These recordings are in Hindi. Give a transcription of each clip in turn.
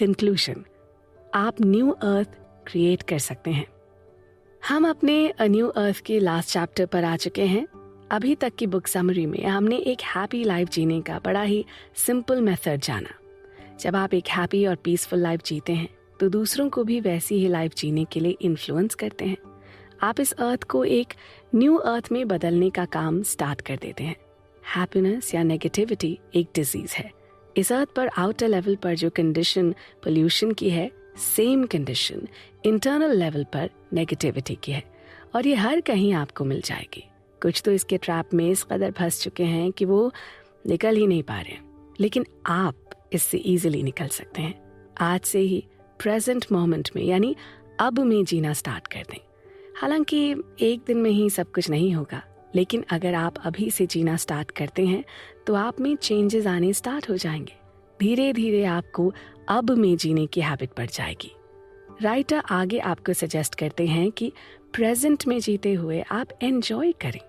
कंक्लूजन, आप न्यू अर्थ क्रिएट कर सकते हैं। हम अपने अ न्यू अर्थ के लास्ट चैप्टर पर आ चुके हैं। अभी तक की बुक समरी में हमने एक हैप्पी लाइफ जीने का बड़ा ही सिंपल मेथड जाना। जब आप एक हैप्पी और पीसफुल लाइफ जीते हैं तो दूसरों को भी वैसी ही लाइफ जीने के लिए इन्फ्लुएंस करते हैं। आप इस अर्थ को एक न्यू अर्थ में बदलने का काम स्टार्ट कर देते हैं। हैप्पीनेस या नेगेटिविटी एक डिजीज है। इस अर्थ पर आउटर लेवल पर जो कंडीशन पोल्यूशन की है, सेम कंडीशन इंटरनल लेवल पर नेगेटिविटी की है, और ये हर कहीं आपको मिल जाएगी। कुछ तो इसके ट्रैप में इस कदर फंस चुके हैं कि वो निकल ही नहीं पा रहे, लेकिन आप इससे इजीली निकल सकते हैं। आज से ही प्रेजेंट मोमेंट में यानी अब में जीना स्टार्ट कर दें। हालांकि एक दिन में ही सब कुछ नहीं होगा, लेकिन अगर आप अभी से जीना स्टार्ट करते हैं तो आप में चेंजेस आने स्टार्ट हो जाएंगे। धीरे धीरे आपको अब में जीने की हैबिट बढ़ जाएगी। राइटर आगे आपको सजेस्ट करते हैं कि प्रेजेंट में जीते हुए आप एंजॉय करें।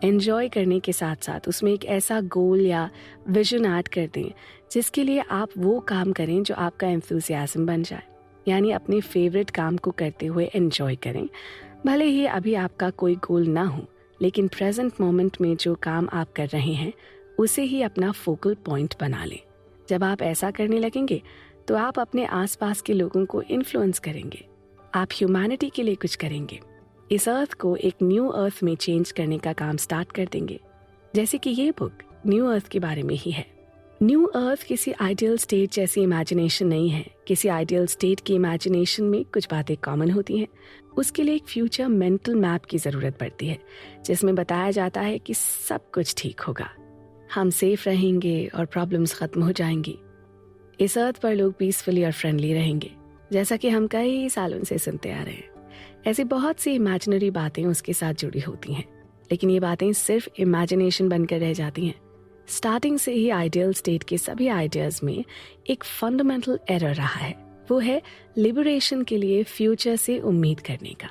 एंजॉय करने के साथ साथ उसमें एक ऐसा गोल या विजन ऐड कर दें जिसके लिए आप वो काम करें जो आपका एंथुसियाज्म बन जाए। यानी अपने फेवरेट काम को करते हुए एंजॉय करें। भले ही अभी आपका कोई गोल ना हो, लेकिन प्रेजेंट मोमेंट में जो काम आप कर रहे हैं उसे ही अपना फोकल पॉइंट बना लें। जब आप ऐसा करने लगेंगे तो आप अपने आसपास के लोगों को इन्फ्लुएंस करेंगे। आप ह्यूमैनिटी के लिए कुछ करेंगे। इस अर्थ को एक न्यू अर्थ में चेंज करने का काम स्टार्ट कर देंगे। जैसे कि ये बुक न्यू अर्थ के बारे में ही है। न्यू अर्थ किसी आइडियल स्टेट जैसी इमेजिनेशन नहीं है। किसी आइडियल स्टेट की इमेजिनेशन में कुछ बातें कॉमन होती हैं। उसके लिए एक फ्यूचर मेंटल मैप की ज़रूरत पड़ती है, जिसमें बताया जाता है कि सब कुछ ठीक होगा, हम सेफ रहेंगे और प्रॉब्लम्स खत्म हो जाएंगी। इस अर्थ पर लोग पीसफुली और फ्रेंडली रहेंगे, जैसा कि हम कई सालों से सुनते आ रहे हैं। ऐसी बहुत सी इमेजिनरी बातें उसके साथ जुड़ी होती हैं, लेकिन ये बातें सिर्फ इमेजिनेशन बनकर रह जाती हैं। स्टार्टिंग से ही आइडियल स्टेट के सभी आइडियाज में एक फंडामेंटल एरर रहा है। वो है लिबरेशन के लिए फ्यूचर से उम्मीद करने का।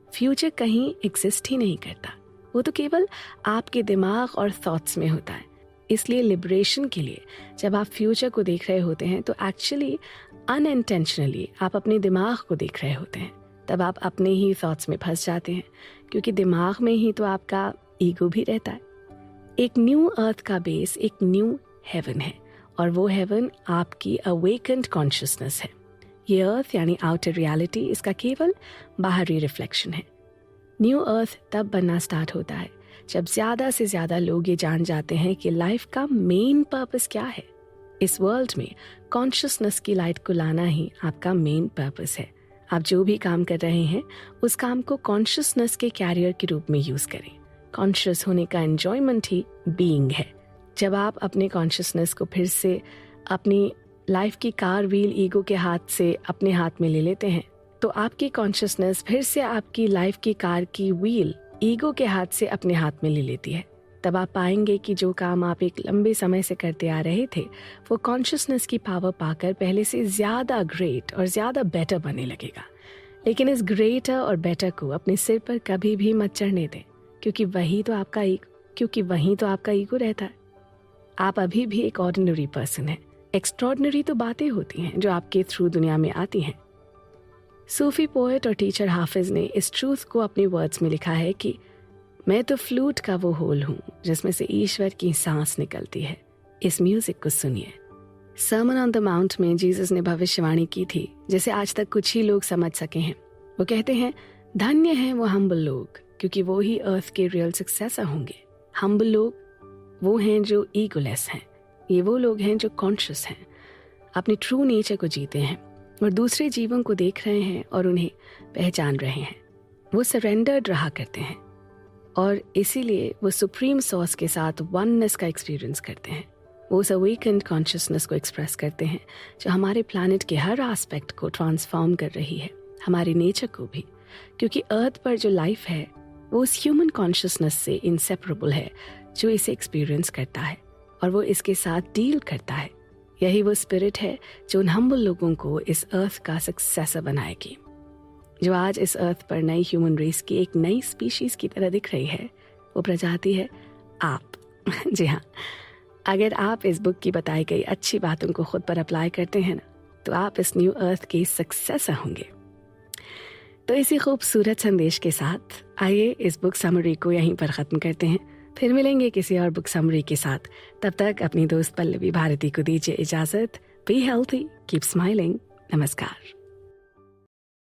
फ्यूचर कहीं एग्जिस्ट ही नहीं करता, वो तो केवल आपके दिमाग और थॉट्स में होता है। इसलिए लिबरेशन के लिए जब आप फ्यूचर को देख रहे होते हैं तो एक्चुअली अनइंटेंशनली आप अपने दिमाग को देख रहे होते हैं। तब आप अपने ही थॉट्स में फंस जाते हैं, क्योंकि दिमाग में ही तो आपका ईगो भी रहता है। एक न्यू अर्थ का बेस एक न्यू हेवन है, और वो हेवन आपकी अवेकेंड कॉन्शियसनेस है। ये अर्थ यानी आउटर रियलिटी इसका केवल बाहरी रिफ्लेक्शन है। न्यू अर्थ तब बनना स्टार्ट होता है जब ज्यादा से ज्यादा लोग ये जान जाते हैं कि लाइफ का मेन पर्पस क्या है। इस वर्ल्ड में कॉन्शियसनेस की लाइट को लाना ही आपका मेन पर्पस है। आप जो भी काम कर रहे हैं उस काम को कॉन्शियसनेस के कैरियर के रूप में यूज करें। कॉन्शियस होने का एंजॉयमेंट ही बीइंग है। जब आप अपने कॉन्शियसनेस को फिर से अपनी लाइफ की कार व्हील ईगो के हाथ से अपने हाथ में ले लेते हैं, तो आपकी कॉन्शियसनेस फिर से आपकी लाइफ की कार की व्हील ईगो के हाथ से अपने हाथ में ले लेती है। तब आप पाएंगे कि जो काम आप एक लंबे समय से करते आ रहे थे वो कॉन्शियसनेस की पावर पाकर पहले से ज्यादा ग्रेट और ज्यादा बेटर बनने लगेगा। लेकिन इस ग्रेटर और बेटर को अपने सिर पर कभी भी मत चढ़ने दें, क्योंकि वही तो आपका ईगो रहता है। आप अभी भी एक ऑर्डिनरी पर्सन है। एक्स्ट्रॉर्डिनरी तो बातें होती हैं जो आपके थ्रू दुनिया में आती हैं। सूफी पोएट और टीचर हाफिज ने इस ट्रूथ को अपने वर्ड्स में लिखा है कि मैं तो फ्लूट का वो होल हूँ जिसमें से ईश्वर की सांस निकलती है। इस म्यूजिक को सुनिए। सर्मन ऑन द माउंट में जीसस ने भविष्यवाणी की थी जिसे आज तक कुछ ही लोग समझ सके हैं। वो कहते हैं, धन्य हैं वो हम्बल लोग, क्योंकि वो ही अर्थ के रियल सक्सेसर होंगे। हम्बल लोग वो हैं जो ईगोलेस हैं। ये वो लोग हैं जो कॉन्शियस हैं, अपने ट्रू नेचर को जीते हैं और दूसरे जीवों को देख रहे हैं और उन्हें पहचान रहे हैं। वो सरेंडर्ड रहा करते हैं और इसीलिए वो सुप्रीम सोर्स के साथ वननेस का एक्सपीरियंस करते हैं। वो उस अवेकेंड कॉन्शियसनेस को एक्सप्रेस करते हैं जो हमारे प्लैनेट के हर एस्पेक्ट को ट्रांसफॉर्म कर रही है, हमारे नेचर को भी। क्योंकि अर्थ पर जो लाइफ है वो उस ह्यूमन कॉन्शियसनेस से इंसेपरेबल है जो इसे एक्सपीरियंस करता है और वो इसके साथ डील करता है। यही वो स्पिरिट है जो उन हम्बल लोगों को इस अर्थ का सक्सेसर बनाएगी। जो आज इस अर्थ पर नई ह्यूमन रेस की एक नई स्पीशीज की तरह दिख रही है, वो प्रजाति है आप। जी हाँ, अगर आप इस बुक की बताई गई अच्छी बातों को खुद पर अप्लाई करते हैं ना, तो आप इस न्यू अर्थ के सक्सेसर होंगे। तो इसी खूबसूरत संदेश के साथ आइए इस बुक समरी को यहीं पर ख़त्म करते हैं। फिर मिलेंगे किसी और बुक समरी के साथ। तब तक अपनी दोस्त पल्लवी भारती को दीजिए इजाज़त। Be healthy, keep smiling. नमस्कार।